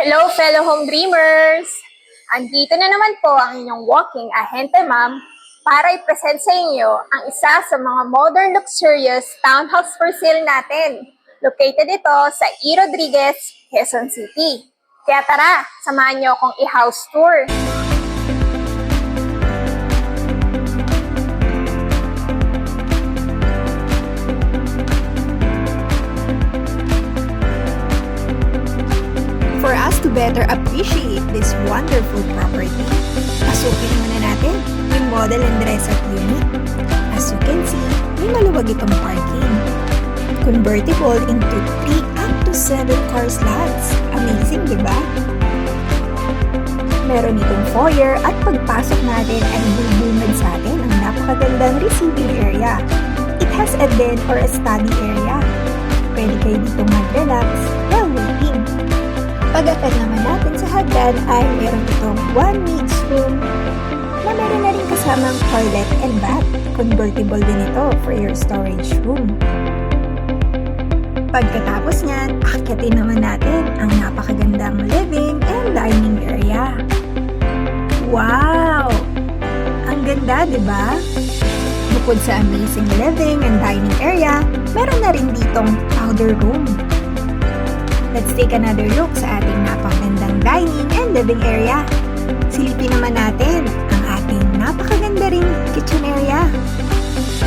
Hello, fellow home dreamers! Andito na naman po ang inyong walking ahente ma'am para i-present sa inyo ang isa sa mga modern luxurious townhouse for sale natin. Located ito sa E. Rodriguez, Quezon City. Kaya tara, samahan niyo akong i-house tour. For us to better appreciate this wonderful property, pasukin muna natin yung model and dress-up unit. As you can see, may maluwag itong parking. Convertible into 3 up to 7 car slots. Amazing, di ba? Meron itong foyer at pagpasok natin ay bubungad sa atin ang napakagandang receiving area. It has a den or a study area. Pwede kayo dito mag-relax while waiting. Pag-akyat naman natin sa hagdan ay meron itong 1 needs room na meron na rin kasamang toilet and bath. Convertible din ito for your storage room. Pagkatapos niyan, akyatin naman natin ang napakagandang living and dining area. Wow! Ang ganda, di ba? Bukod sa amazing living and dining area, meron na rin ditong powder room. Let's take another look sa ating napakagandang dining and living area. Silipin naman natin ang ating napakaganda ring kitchen area.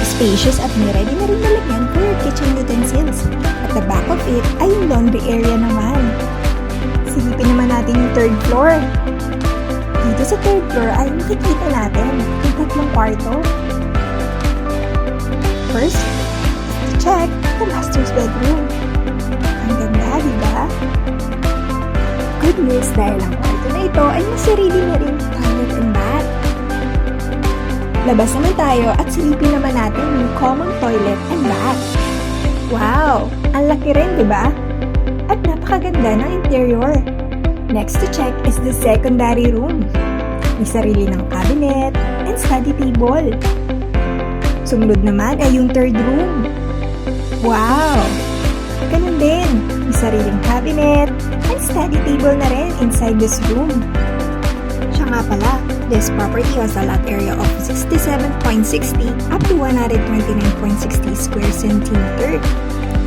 Spacious at may ready na rin lalagyan for your kitchen utensils. At the back of it ay yung laundry area naman. Silipin naman natin yung third floor. Dito sa third floor ay makikita natin yung tatlong kwarto. First, let's check the master's bedroom. Ang ganda, di ba? Good news dahil ang kwarto na ito ay masarili na rin toilet and bath. Labas naman tayo at silipin naman natin yung common toilet and bath. Wow! Ang laki rin, di ba? At napakaganda ng interior. Next to check is the secondary room. May sarili ng cabinet and study table. Sumunod naman ay yung third room. Wow! Ganun din, may sariling cabinet and study table na rin inside this room. Siya nga pala, this property has a lot area of 67.60 up to 129.60 square centimeter.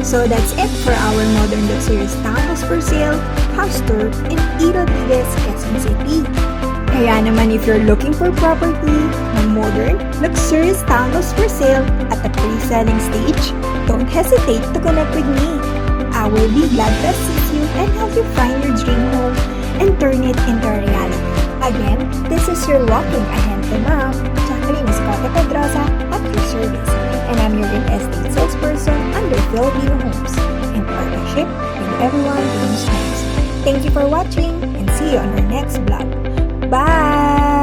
So that's it for our modern luxurious townhouse for sale house tour in E. Rodriguez, Quezon City. Kaya naman if you're looking for property na modern, luxurious townhouse for sale at the pre-selling stage, don't hesitate to connect with me. I will be glad to assist you and help you find your dream home and turn it into a reality. Again, this is your walking ahente ma'am, Jacqueline Escote Pedrosa at your service. And I'm your real estate salesperson under Filipino Homes in partnership with Everyone Dreams Homes. Thank you for watching and see you on our next vlog. Bye!